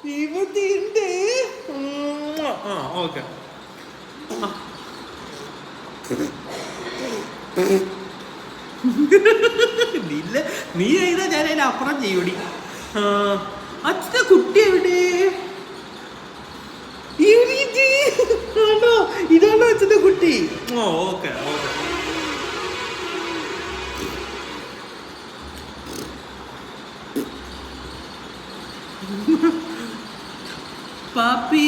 ഇവത്തിണ്ട്. Okay. നീ ചെയ്താ ഞാൻ അതിന്റെ അപ്പുറം ചെയ്യൂടി. അച്ഛന്റെ കുട്ടി എവിടെ? ആണോ? ഇതാണോ അച്ഛന്റെ കുട്ടി? Okay okay. പാപ്പി